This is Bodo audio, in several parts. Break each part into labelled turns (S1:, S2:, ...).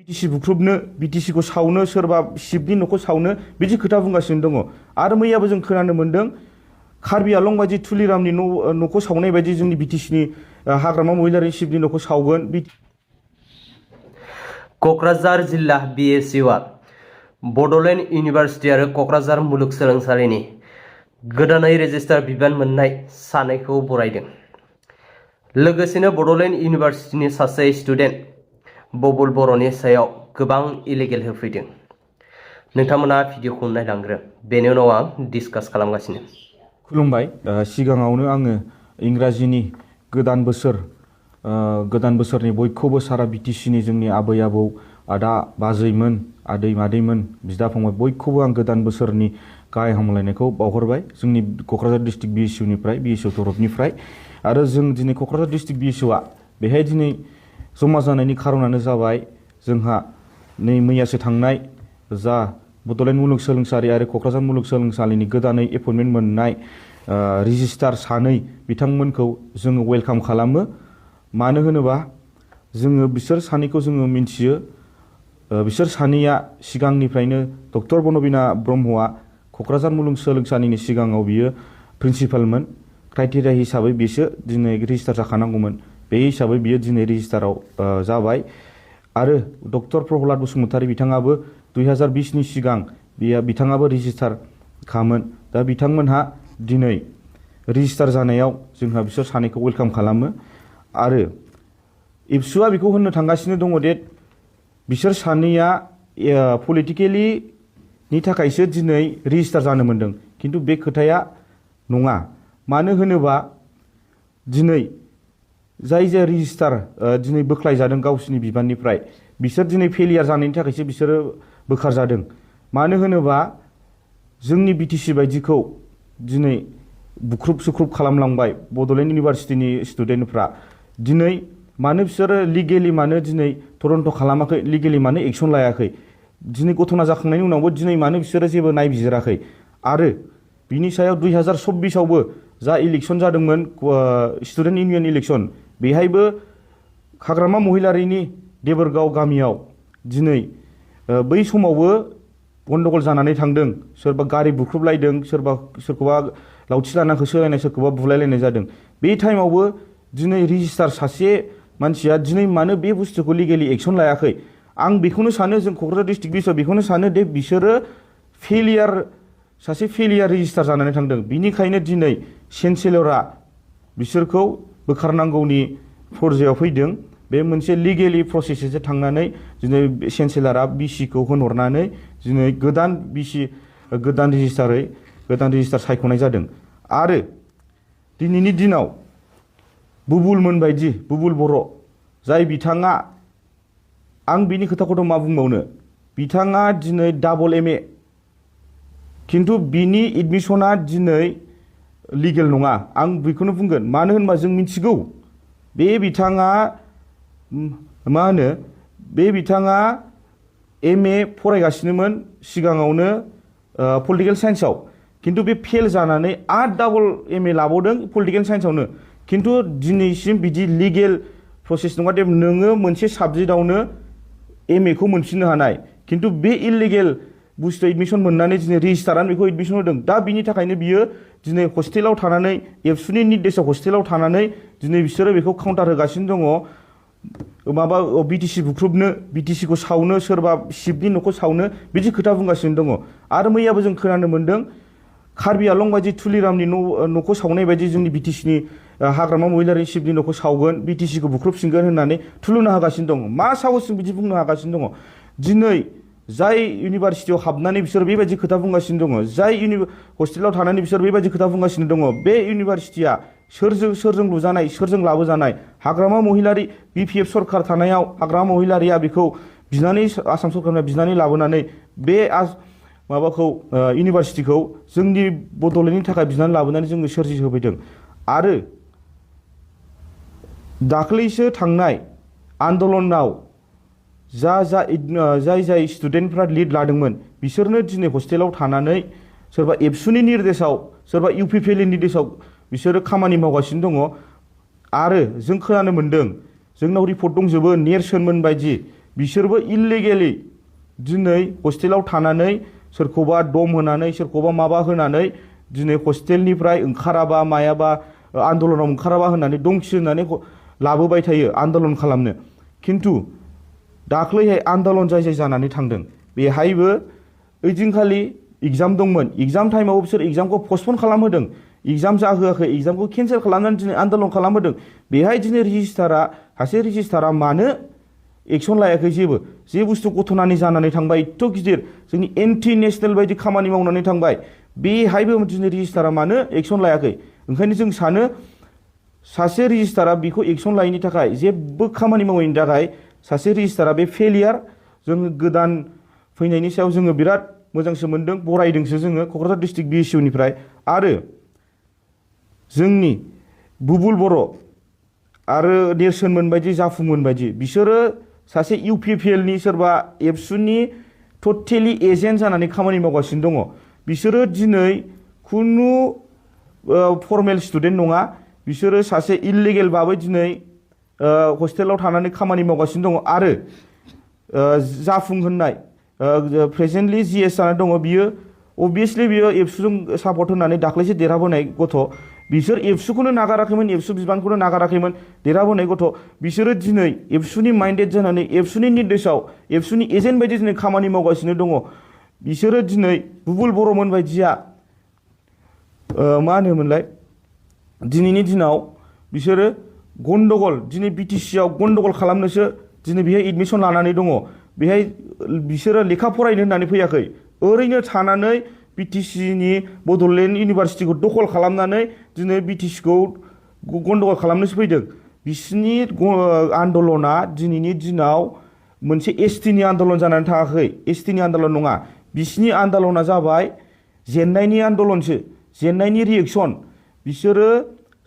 S1: बिटिसि बुख्रुबनो बिटिसिखौ सावनो सोरबा शिबनि न'खौ सावनो बिदि खोथा बुंगासिनो दङ आरो मैयाबो जों खोनानो मोन्दों कार्बि आलं बायदि तुलिरामनि न'खौ सावनाय बायदि जोंनि बिटिसिनि हाग्रामा महिलारि शिबनि न'खौ सावगोन।
S2: क'क्राझार जिल्ला BSUआ बड'लेण्ड इउनिभार्सिटि आरो क'क्राझार मुलुगसोलोंसालिनि गोदानै रेजिस्टार बिबान मोननाय सानैखौ बरायदों। लोगोसेनो बड'लेण्ड इउनिभार्सिटिनि सासे स्टुडेन्ट बबुल बर'नि सायाव गोबां इलिगेल होफैदों। नोंथांमोना भिडिअखौ नायलांग्रो, बेनि उनाव आं डिसकास खालामगासिनो।
S1: खुलुमबाय। सिगाङावनो आङो इंराजिनि गोदान बोसोरनि बयखौबो सारा बिटिसिनि जोंनि आबै आबौ आदा बाजैमोन आदै मादैमोन बिदा फंबाय बयखौबो आं गोदान बोसोरनि गाहाय हामलायनायखौ बावहरबाय जोंनि क'क्राझार डिस्ट्रिक्ट BSU तरफनिफ्राय। आरो जों दिनै क'क्राझार डिस्ट्रिक्ट BSUआ बेहाय दिनै जमा जानायनि खारनानो जाबाय जोंहा नै मैयासो थांनाय जा बड'लेण्ड मुलुगसोलोंसालि आरो क'क्राझार मुलुगसोलोंसालिनि गोदानै एपइन्टमेन्ट मोननाय रेजिस्टार सानै बिथांमोनखौ जोङो वेलकाम खालामो। मानो होनोबा जोङो बिसोर सानैखौ जोङो मिन्थियो। बिसोर सानैया सिगांनिफ्रायनो डक्टर बनबिना ब्रह्मआ क'क्राझार मुलुगसोलोंसालिनि सिगाङाव बियो प्रिन्सिपालमोन। क्राइटेरिया हिसाबै बिसो दिनै रेजिस्टार जाखानांगौमोन। बे हिसाबै बियो दिनै रेजिस्टाराव जाबाय। आरो डक्टर प्रहलाद बसुमतारी बिथाङाबो 2020नि सिगां बिथाङाबो रेजिस्टार खामोन। दा बिथांमोनहा दिनै रेजिस्टार जानायाव जोंहा बिसोर सानैखौ वेलकाम खालामो। आरो एबसुआ बेखौ होननो थांगासिनो दङ दे बिसोर सानैया पलिटिकेलिनि थाखायसो दिनै रेजिस्टार जानो मोन्दों, खिन्थु बे खोथाया नङा। मानो होनोबा दिनै जाय रेजिस्टार दिनै बोख्लायजादों गावसिनि बिबाननिफ्राय बिसोर दिनै फेलियार जानायनि थाखायसो बिसोरो बोखारजादों। मानो होनोबा जोंनि बिटिसि बायदिखौ दिनै बुख्रुब सुख्रुब खालामलांबाय बड'लेण्ड इउनिभार्सिटिनि स्टुडेन्टफ्रा। दिनै मानो बिसोरो लिगेलि मानो दिनै तदन्त खालामाखै, लिगेलि मानो एक्सन लायाखै, दिनै घटना जाखांनायनि उनावबो दिनै मानो बिसोरो जेबो नायबिजिराखै। आरो बिनि सायाव 2024आवबो जा इलेक्सन जादोंमोन स्टुडेन्ट इउनियन इलेक्सन, बेहायबो हाग्रामा महिलारिनि देबोरगाव गामियाव दिनै बै समावबो गन्डगल जानानै थांदों। सोरबा गारि बुख्रुबलायदों, सोरखौबा लावथि लाना होसोलायनाय, सोरखौबा बुलायलायनाय जादों। बे टाइमावबो दिनै रेजिस्टार सासे मानसिया दिनै मानो बे बुस्थुखौ लिगेलि एक्सन लायाखै। आं बेखौनो सानो, जों क'क्राझार डिस्ट्रिक्ट BSUआ बेखौनो सानो दे बिसोरो सासे फेलियार रेजिस्टार जानानै थांदों। बिनिखायनो दिनै चेन्सेलरा बिसोरखौ बोखारनांगौनि फरजायाव फैदों। बे मोनसे लिगेलि प्रसेससो थांनानै दिनै चेन्सेलरा BC-खौ होनहरनानै दिनै गोदान रेजिस्टार सायख'नाय जादों। आरो दिनैनि दिनाव बुबुल बर' जाय बिथाङा, आं बिनि खोथाखौथ' मा बुंबावनो, बिथाङा दिनै डाबल MA, खिन्थु बिनि एडमिसना दिनै लिगेल नङा। आं बेखौनो बुंगोन। मानो होनबा जों मिथिगौ बे बिथाङा MA फरायगासिनोमोन सिगाङावनो पलिटिकेल साइन्सआव, खिन्थु बे फेल जानानै आरो डाबल MA लाबावदों पलिटिकेल साइन्सआवनो। खिन्थु दिनैसिम बिदि लिगेल प्रसेस नङा दे नोङो मोनसे साबजेक्टआवनो MA-खौ मोनफिननो हानाय। खिन्थु बे इलिगेल बुस्थु एडमिसन मोननानै दिनै रेजिस्टारानो बेखौ एडमिसन होदों। दा बिनि थाखायनो बियो दिनै हस्टेलाव थानानै, एबसुनि निर्देशआव हस्टेलाव थानानै दिनै बिसोरो बेखौ काउन्टार होगासिनो दङ। बिटिसि बुख्रुबनो, बिटिसिखौ सावनो, सोरबा शिबनि न'खौ सावनो बिदि खोथा बुंगासिनो दङ। आरो मैयाबो जों खोनानो मोन्दों कार्बि आलं बायदि तुलिरामनि न'खौ सावनाय बायदि जोंनि बिटिसिनि हाग्रामा महिलारि शिबनि न'खौ सावगोन, बिटिसिखौ बुख्रुबसिनगोन होननानै थुलुंगा होगासिनो दङ। मा साहसजों बिदि बुंनो हागासिनो दङ? दिनै जाय इउनिभार्सिटियाव हाबनानै बिसोर बेबायदि खोथा बुंगासिनो दङ, जाय हस्टेलाव थानानै बिसोर बेबायदि खोथा बुंगासिनो दङ, बे इउनिभार्सिटिया सोरजों लुजानाय, सोरजों लाबोजानाय? हाग्रामा महिलारि BPF सरखार थानायाव हाग्रामा महिलारिया बेखौ बिनानै, आसाम सरकारनिया बिनानै लाबोनानै बे इउनिभार्सिटिखौ जोंनि बड'लेण्डनि थाखाय बिनानै लाबोनानै जोंनो सोरजिहोफैदों। आरो दाख्लैसो थांनाय आन्दलनाव जाय स्टुडेन्टफ्रा लिड लादोंमोन बिसोरनो दिनै हस्टेलाव थानानै सोरबा एबसुनि निर्देशआव, सोरबा UPPLनि निर्देशआव बिसोरो खामानि मावगासिनो दङ। आरो जों खोनानो मोन्दों, जोंनाव रिपर्ट दंजोबो, नेरसोनमोन बायदि बिसोरबो इलिगेलि दिनै हस्टेलाव थानानै सोरखौबा दम होनानै सोरखौबा माबा होनानै दिनै हस्टेलनिफ्राय ओंखाराबा मायाबा आन्दलनाव ओंखाराबा होननानै दंखि होनानै लाबोबाय थायो आन्दलन खालामनो। खिन्थु दाख्लैहाय आन्दलन जाय जाय जानानै थांदों बेहायबो ओइदिनखालि एग्जाम दंमोन, एग्जाम टाइमाव बिसोर एग्जामखौ पस्टपन खालामहोदों, एग्जाम जाहोआखै, एग्जामखौ केन्सेल खालामनानै दिनै आन्दलन खालामहोदों। बेहाय दिनै सासे रेजिस्टारा मानो एक्सन लायाखै? जे बुस्थु गथनानि जानानै थांबाय एथ' गिदिर जोंनि एन्टि नेसनेल बायदि खामानि मावनानै थांबाय, बेहायबो दिनै रेजिस्टारा मानो एक्सन लायाखै? ओंखायनो जों सानो सासे रेजिस्टारा बेखौ एक्सन लायैनि थाखाय, जेबो खामानि मावैनि थाखाय सासे रेजिस्टारा बे फेलियार। जोङो गोदान फैनायनि सायाव जोङो बिराद मोजांसो मोनदों, बरायदोंसो जोङो क'क्राझार डिस्ट्रिक्ट BSU निफ्राय। आरो जोंनि बुबुल बर' आरो नेरसोनमोन बायदि जाफुंमोन बायदि बिसोरो सासे UPPL नि सोरबा एबसुनि टटेलि एजेन्ट जानानै खामानि मावगासिनो दङ। बिसोरो दिनै खुनु फर्मेल स्टुडेन्ट नङा, बिसोरो सासे इलिगेल बाबै दिनै हस्टेलाव थानानै खामानि मावगासिनो दङ। आरो जाफुंहोनाय प्रेजेन्टलि GS जानानै दङ, बियो अबभियासलि बियो एबसुजों सापर्ट होनानै दाख्लैसो देरहाबोनाय गथ'। बिसोर एबसुखौनो नागाराखैमोन, एबसु बिबानखौनो नागाराखैमोन, देरहाबोनाय गथ'। बिसोरो दिनै एबसुनि माइन्डेड जानानै एबसुनि निर्देशआव एबसुनि एजेन्ट बायदि दिनै खामानि मावगासिनो दङ। बिसोरो दिनै बुबुल बर'मोन बायदिया मा होनोमोनलाय, दिनैनि दिनाव बिसोरो गन्दगल, दिनै BTC आव गन्दगल खालामनोसो दिनै बेहाय एडमिसन लानानै दङ। बेहाय बिसोरो लेखा फरायनो होननानै फैयाखै, ओरैनो थानानै BTC नि बड'लेण्ड इउनिभारसिटिखौ दखल खालामनानै दिनै BTC खौ गन्दगल खालामनोसो फैदों। बिसिनि आन्दलना दिनैनि दिनाव मोनसे ST नि आन्दलन जानानै थाङाखै, ST नि आन्दलन नङा। बिसिनि आन्दलना जाबाय जेननायनि आन्दलनसो, जेननायनि रिएक्सन। बिसोरो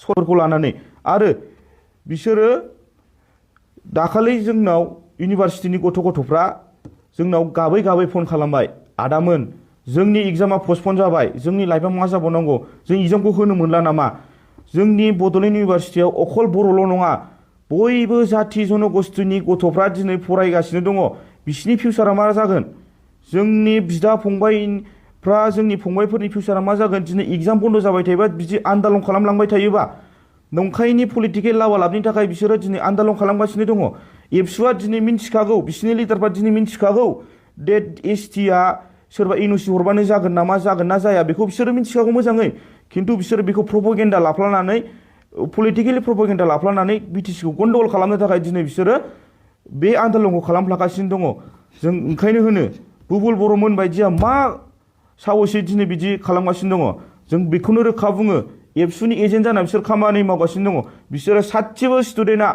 S1: सरखौ लानानै आरो बिसोरो दाखालि जोंनाव इउनिभारसिटिनि गथ'फ्रा जोंनाव गाबै गाबै फन खालामबाय, आदामोन जोंनि एग्जामा पस्टपन जाबाय, जोंनि लाइफआ मा जाबावनांगौ, जों एग्जामखौ होनो मोनला नामा? जोंनि बड'लेण्ड इउनिभारसिटियाव अखल बर'ल' नङा, बयबो जाथि जन'गस्थिनि गथ'फ्रा दिनै फरायगासिनो दङ। बिसिनि फिउचारा मा जागोन? जोंनि बिदा फंबायफ्रा, जोंनि फंबायफोरनि फिउचारा मा जागोन? दिनै एग्जाम बन्द जाबाय थायोबा, बिदि आन्दलन खालामलांबाय थायोबा, नंखायनि पलिटिकेल लाबालाबनि थाखाय बिसोरो दिनै आन्दलन खालामगासिनो दङ। एबसुआ दिनै मिन्थिखागौ, बिसिनि लिडारफ्रा दिनै मिन्थिखागौ दे ST आ सोरबा NOC हरबानो जागोन नामा, जागोन ना जाया, बेखौ बिसोरो मिन्थिखागौ मोजाङै। खिन्थु बिसोरो बेखौ प्रपगेन्डा लाफ्लानानै, पलिटिकेलि प्रपगेन्डा लाफ्लानानै BTC खौ गन्दगल खालामनो थाखाय दिनै बिसोरो बे आन्दलनखौ खालामफ्लागासिनो दङ। जों ओंखायनो होनो बुबुल बर'मोन बायदिया मा साहसै दिनै बिदि खालामगासिनो दङ। जों बेखौनो रोखा बुङो, एबसुनि एजेन्ट जाना बिसोर खामानि मावगासिनो दङ। बिसोरो सासेबो स्टुडेन्टआ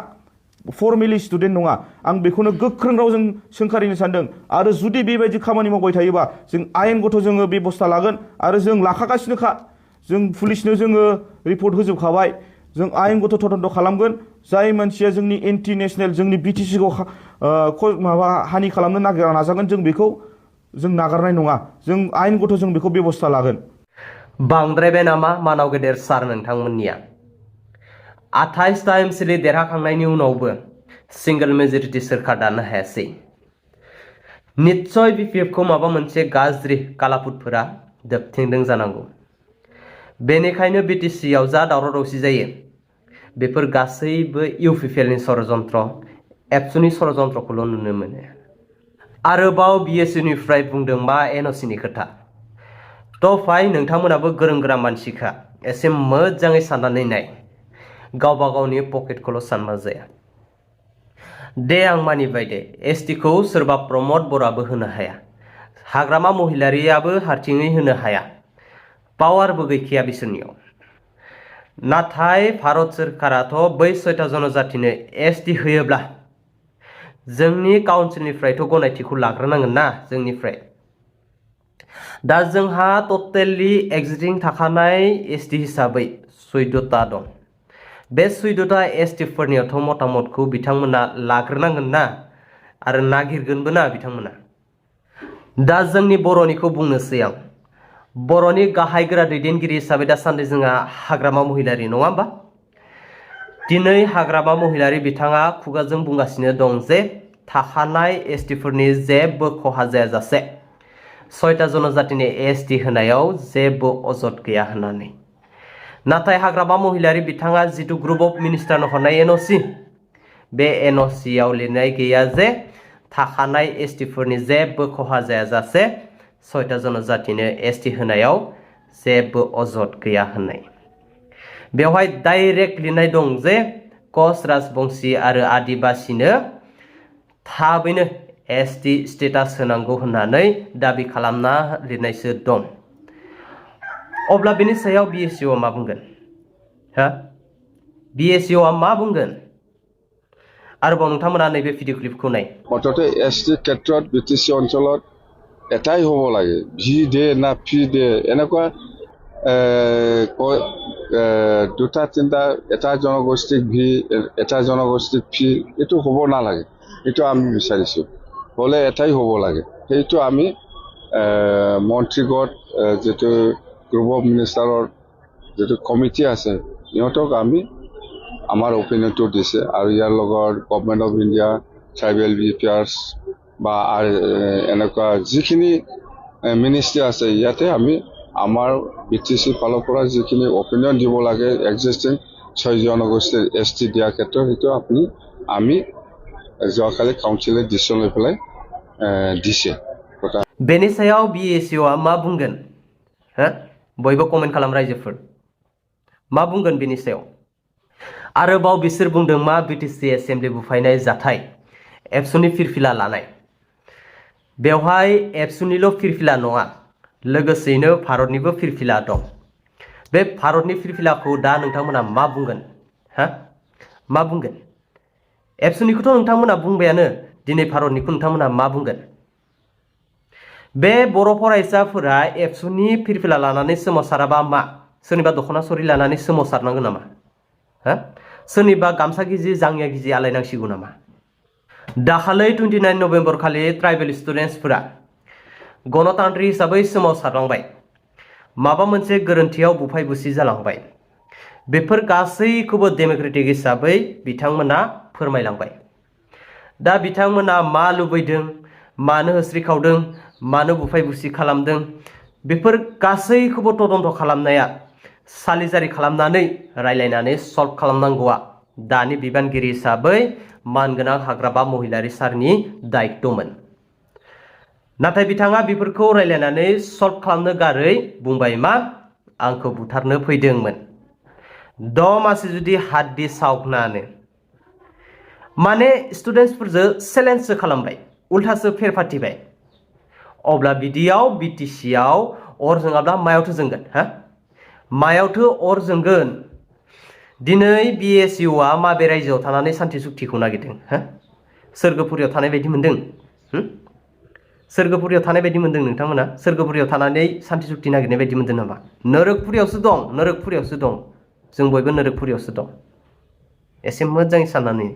S1: फर्मेलि स्टुडेन्ट नङा। आं बेखौनो गोख्रों रावजों सोंखारिनो सानदों। आरो जुदि बेबायदि खामानि मावबाय थायोबा जों आयेनगथ' जोङो बेबस्था लागोन, आरो जों लाखागासिनोखा। जों पुलिसनो जोङो रिपर्ट होजोबखाबाय, जों आयेनगथ' तदन्त खालामगोन। जाय मानसिया जोंनि एन्टि नेसनेल, जोंनि BTC खौ माबा हानि खालामनो नाजागोन, जों बेखौ जों नागारनाय नङा। जों आयेनगथ' जों बेखौ बेबस्था लागोन।
S2: बांद्रायबाय नामा मानाव गेदेर सार नोंथांमोननिया? 28टा MCLA देरहाखांनायनि उनावबो सिंगल मेजरिटि सोरखार दानो हायासै। निस्सय BPF खौ माबा मोनसे गाज्रि कालापुतफोरा दोबथिंदों जानांगौ। बेनिखायनो BTC आव जा दावराव दावसि जायो, बेफोर गासैबो UPPL नि षड़यन्त्र, एबसुनि षड़यन्त्रखौल' नुनो मोनो। आरोबाव BSU निफ्राय बुंदों मा NOC नि खोथा। भाई नोंथांमोनाबो गोरों गोरा मानसिखा, एसे मोजाङै साननानै नाय, गावबा गावनि पकेटखौल' सानबा जाया। दे आं मानिबाय दे, ST खौ सोरबा प्रमद बर'आबो होनो हाया, हाग्रामा महिलारियाबो हारसिङै होनो हाया, पावारबो गैखाया बिसोरनियाव। नाथाय भारत सोरखाराथ' बै 6टा जनजातिनो ST होयोब्ला जोंनि काउन्सिलनिफ्रायथ' गनायथिखौ लाग्रोनांगोन ना, जोंनिफ्राय। दा जोंहा टटेलि एक्जिस्टिं थाखानाय ST हिसाबै 14टा दं। बे 14टा ST फोरनियावथ' मतामतखौ बिथांमोना लाग्रोनांगोन ना, आरो नागिरगोनबो ना बिथांमोना। दा जोंनि बर'निखौ बुंनोसै आं। बर'नि गाहाय गोरा दैदेनगिरि हिसाबै दासान्दि जोंहा हाग्रामा महिलारि, नङा होमबा? दिनै हाग्रामा महिलारि बिथाङा खुगाजों बुंगासिनो दं जे थाखानाय एसटिफोरनि जेबो खहा जायाजासे 6टा जनजातिनि एसटि होनायाव जेबो अजद गैया होननानै नाथाय हाग्रामा महिलारि बिथाङा जितु ग्रुप अफ मिनिस्टारनो हरनाय एनअसि बे एनअसि आव लिरनाय गैया जे थाखानाय एसटिफोरनि जेबो खहा जायाजासे 6टा जनजातिनो एसटि होनायाव जेबो अजद गैया होननाय बेवहाय डाइरेक्ट लिरनाय दं जे कच राजबंशी आरो आदिबासीनो थाबैनो एसटि स्टेटास होनांगौ होननानै दाबि खालामना लिरनायसो दं अब्ला बेनि सायाव बिएसइउ मा बुंगोन हा बिएसइउ मा बुंगोन आरोबाव नोंथांमोना नैबे भिडिअ क्लिपखौ नाय
S3: मथते एसटि क्षेत्रत बिटिसि अঞ্চলত এটাই হ'ব লাগে ভি দে না ফি দে এনেকুৱা দুটা তিনিটা এটা জনগোষ্ঠীক ভি এটা জনগোষ্ঠীক ফি এইটো হ'ব নালাগে এইটো আমি বিচাৰিছোঁ হ'লে এটাই হ'ব লাগে সেইটো আমি মন্ত্ৰীগত যিটো গ্ৰুপ অফ মিনিষ্টাৰৰ যিটো কমিটি আছে সিহঁতক আমি আমাৰ অপিনিয়নটো দিছে আৰু ইয়াৰ লগত government of India tribal affairs বা এনেকুৱা যিখিনি মিনিষ্ট্ৰী আছে ইয়াতে আমি আমাৰ বিটিচি ফালৰ পৰা যিখিনি অপিনিয়ন দিব লাগে এক্সিষ্টিং 6 জনগোষ্ঠীৰ এসটি দিয়াৰ ক্ষেত্ৰত সেইটো আমি যোৱাকালি কাউন্সিলে ডিচিছন লৈ পেলাই দিছে
S2: बेनि सायाव बिएसइउ मा बुंगोन हो बयबो कमेन्ट खालाम रायजोफोर मा बुंगोन बेनि सायाव आरोबाव बिसोर बुंदों मा बिटिसि एसेम्बलि बुफायनाय जाथाय एबसुनि फिरफिला लानाय बेवहाय एबसुनिल' फिरफिला नङा लोगोसेयैनो भारतनिबो फिरफिला दं बे भारतनि फिरफिलाखौ दा नोंथांमोना मा बुंगोन हा मा बुंगोन एबसुनिखौथ' नोंथांमोना बुंबायानो दिनै भारतनिखौ नोंथांमोना मा बुंगोन बे बर' फरायसाफोरा एबसुनि फिरफिला लानानै सोमावसाराबा मा सोरनिबा दख'ना सरि लानानै सोमावसारनांगोन नामा हा सोरनिबा गामसा गिजि जांगिया गिजि आलायनांसिगौ नामा दाखालै 29 नभेम्बर खालि ट्राइबेल स्टुडेन्टसफोरा गणतान्त्रिक हिसाबै सोमावसारलांबाय माबा मोनसे गोरोन्थियाव बुफाय बुसि जालांबाय बेफोर गासैखौबो डेमोक्रेटिक हिसाबै बिथांमोना फोरमायलांबाय दा बिथांमोना मा लुबैदों मानो होस्रिखावदों मानो बुफाय बुसि खालामदों बेफोर गासैखौबो तदन्त खालामनाया सालिजारि खालामनानै रायलायनानै सल्भ खालामनांगौआ दानि बिबानगिरि हिसाबै मानगोनां हाग्रामा महिलारि सारनि दायित्वमोन नाथाय बिथाङा बेफोरखौ रायलायनानै सल्भ खालामनो गारै बुंबाय मा आंखौ बुथारनो फैदोंमोन मासे जुदि हाद्दि सावनानो माने स्टुडेन्टसफोरजों चेलेन्जसो खालामबाय उल्थासो फेर फाथिबाय अब्ला बिदियाव बिटिसिआव अर जोङाब्ला मायावथो जोंगोन हा मायावथो अर जोंगोन दिनै बिएसइउआ माबे रायजोआव थानानै सान्थि सुक्तिखौ नागिरदों हा सोरगोपुरियाव थानाय बायदि मोनदों सोरगोपुरियाव थानाय बायदि मोनदों नोंथांमोना सोरगोपुरियाव थानानै सान्थि सुक्ति नागिरनाय बायदि मोनदों नामा नरकपुरियावसो दं जों बयबो नरकपुरियावसो दं एसे मोजाङै साननानै